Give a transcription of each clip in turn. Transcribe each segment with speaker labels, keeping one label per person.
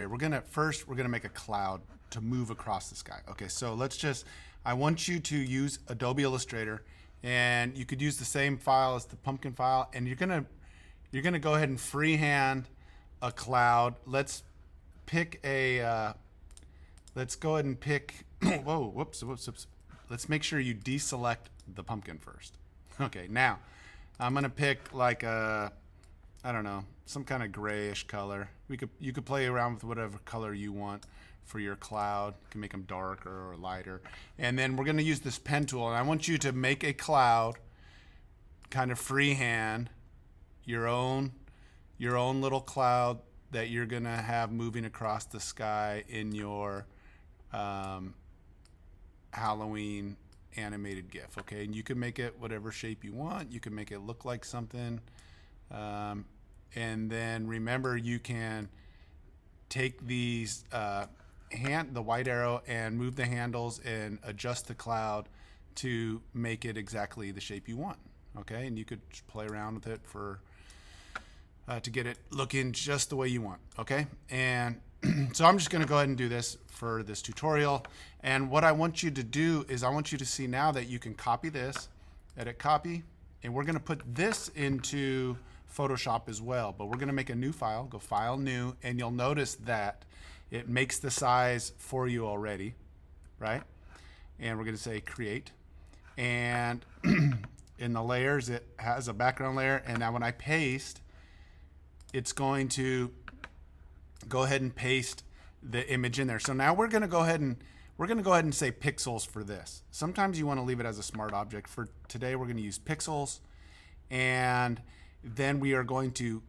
Speaker 1: We're gonna make a cloud to move across the sky. Okay, so I want you to use Adobe Illustrator, and you could use the same file as the pumpkin file, and you're gonna go ahead and freehand a cloud. Let's go ahead and pick. Whoa, whoops. Let's make sure you deselect the pumpkin first. Okay, now I'm gonna pick like I don't know, some kind of grayish color. You could play around with whatever color you want for your cloud. You can make them darker or lighter. And then we're gonna use this pen tool, and I want you to make a cloud, kind of freehand, your own little cloud that you're gonna have moving across the sky in your Halloween animated GIF. Okay, and you can make it whatever shape you want. You can make it look like something. And then remember, you can take these the white arrow and move the handles and adjust the cloud to make it exactly the shape you want. Okay, and you could play around with it to get it looking just the way you want. Okay, and so I'm just going to go ahead and do this for this tutorial. And what I want you to do is I want you to see now that you can copy this, edit copy, and we're going to put this into Photoshop as well. But we're going to make a new file, go File, New, and you'll notice that it makes the size for you already, right? And we're going to say Create. And in the layers, it has a background layer. And now when I paste, it's going to go ahead and paste the image in there. So now we're going to go ahead and say pixels for this. Sometimes you want to leave it as a smart object. For today, we're going to use pixels, and then we are going to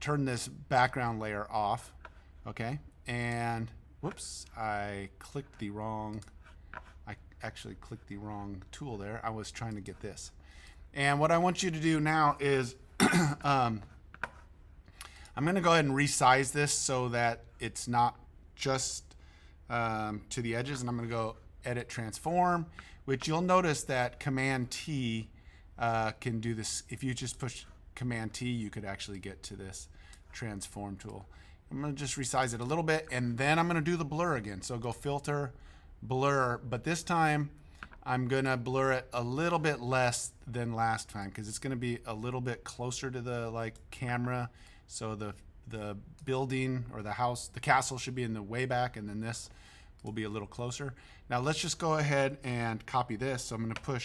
Speaker 1: turn this background layer off. Okay, and whoops, I actually clicked the wrong tool there. I was trying to get this. And what I want you to do now is I'm going to go ahead and resize this so that it's not just to the edges, and I'm going to go Edit Transform, which you'll notice that Command T can do this. If you just push Command T, you could actually get to this transform tool. I'm going to just resize it a little bit, and then I'm going to do the blur again. So go Filter, Blur, but this time I'm going to blur it a little bit less than last time because it's going to be a little bit closer to the camera. So the building or the house, the castle should be in the way back, and then this will be a little closer. Now let's just go ahead and copy this. So I'm going to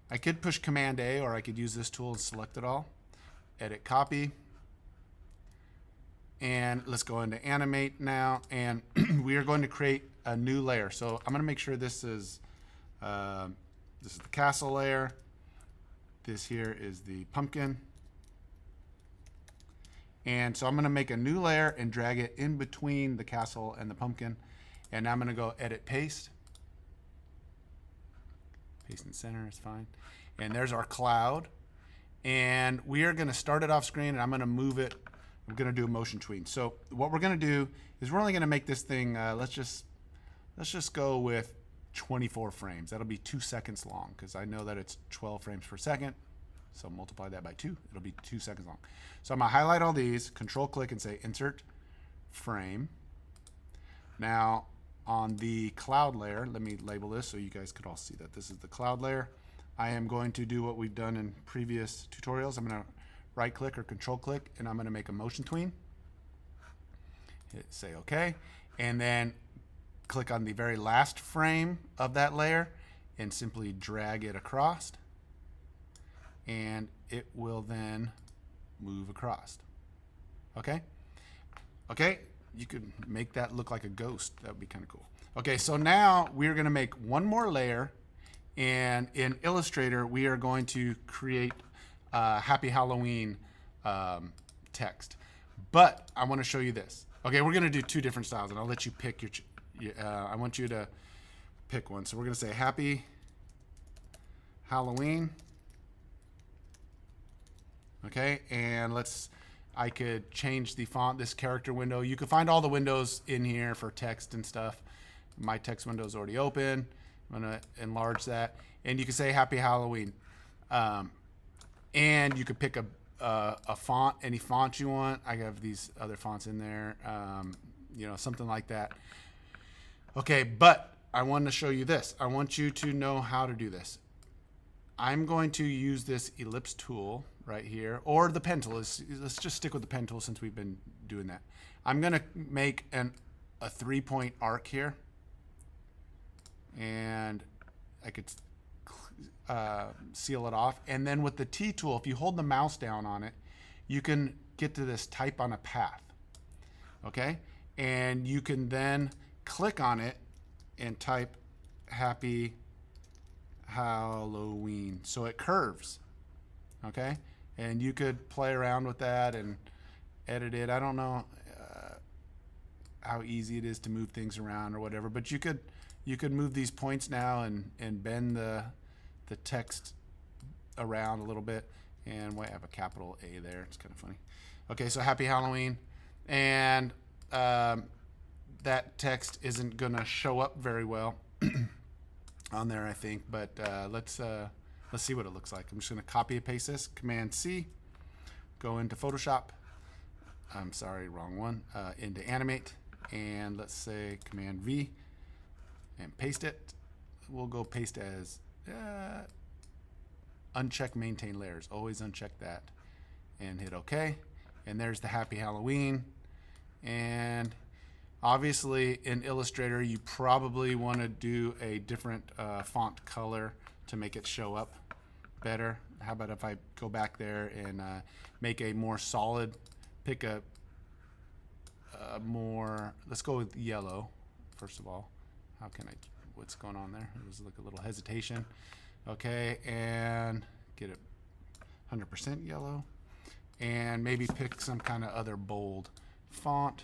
Speaker 1: I could push Command A, or I could use this tool and select it all. Edit Copy. And let's go into Animate now, and we are going to create a new layer. So I'm going to make sure this is the castle layer. This here is the pumpkin. And so I'm going to make a new layer and drag it in between the castle and the pumpkin. And now I'm going to go Edit Paste. Paste in center is fine. And there's our cloud. And we are going to start it off screen, and I'm going to move it. I'm going to do a motion tween. So what we're going to do is we're only going to make this thing, let's just go with 24 frames. That'll be 2 seconds long because I know that it's 12 frames per second. So multiply that by 2. It'll be 2 seconds long. So I'm going to highlight all these, Control click, and say Insert Frame. Now on the cloud layer, let me label this so you guys could all see that this is the cloud layer. I am going to do what we've done in previous tutorials. I'm going to right click or control click, and I'm going to make a motion tween. Say OK, and then click on the very last frame of that layer and simply drag it across, and it will then move across. Okay? Okay, you could make that look like a ghost. That would be kind of cool. Okay, so now we're going to make one more layer, and in Illustrator we are going to create Happy Halloween text. But I want to show you this. Okay, we're going to do two different styles, and I'll let you pick I want you to pick one. So we're going to say Happy Halloween. Okay, and I could change the font, this character window. You can find all the windows in here for text and stuff. My text window is already open. I'm going to enlarge that. And you can say Happy Halloween. And you could pick a font, any font you want. I have these other fonts in there, you know, something like that. Okay, but I want to show you this. I want you to know how to do this. I'm going to use this ellipse tool right here, or the pen tool. Let's just stick with the pen tool since we've been doing that. I'm going to make a 3-point arc here, and I could seal it off. And then with the T tool, if you hold the mouse down on it, you can get to this type on a path. Okay, and you can then click on it and type Happy Halloween. So it curves. Okay, and you could play around with that and edit it. I don't know how easy it is to move things around or whatever, but you could move these points now and bend the text around a little bit. And we have a capital A there. It's kind of funny. Okay, so Happy Halloween. And that text isn't gonna show up very well on there, I think, but let's see what it looks like. I'm just gonna copy and paste this, Command C, go into Photoshop. I'm sorry, wrong one. Into Animate, and let's say Command V, and paste it. We'll go paste as uncheck maintain layers. Always uncheck that, and hit OK. And there's the Happy Halloween. And obviously in Illustrator, you probably want to do a different font color to make it show up better. How about if I go back there and make a more solid, pick a more, let's go with yellow, first of all. How can I, what's going on there? There's like a little hesitation. Okay, and get it 100% yellow. And maybe pick some kind of other bold font.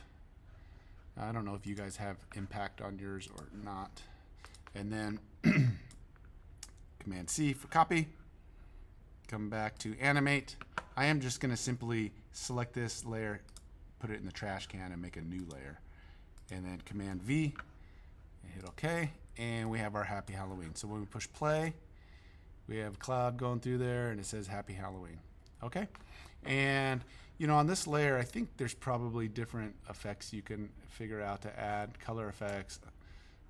Speaker 1: I don't know if you guys have impact on yours or not. And then Command C for copy. Come back to Animate. I am just going to simply select this layer, put it in the trash can, and make a new layer. And then Command V, and hit OK. And we have our Happy Halloween. So when we push play, we have a cloud going through there, and it says Happy Halloween. Okay? And you know, on this layer, I think there's probably different effects you can figure out to add, color effects.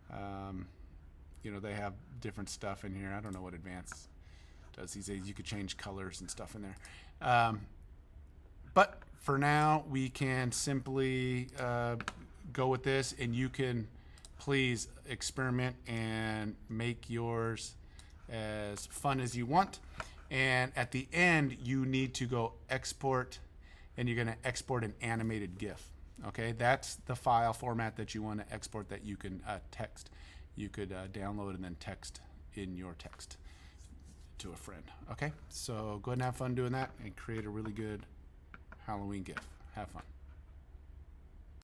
Speaker 1: You know, they have different stuff in here. I don't know what Advanced does these days. You could change colors and stuff in there. But for now, we can simply go with this, and you can please experiment and make yours as fun as you want. And at the end, you need to go export, and you're going to export an animated GIF. Okay, that's the file format that you want to export that you can text. You could download and then text in your text to a friend. Okay, so go ahead and have fun doing that and create a really good Halloween GIF. Have fun.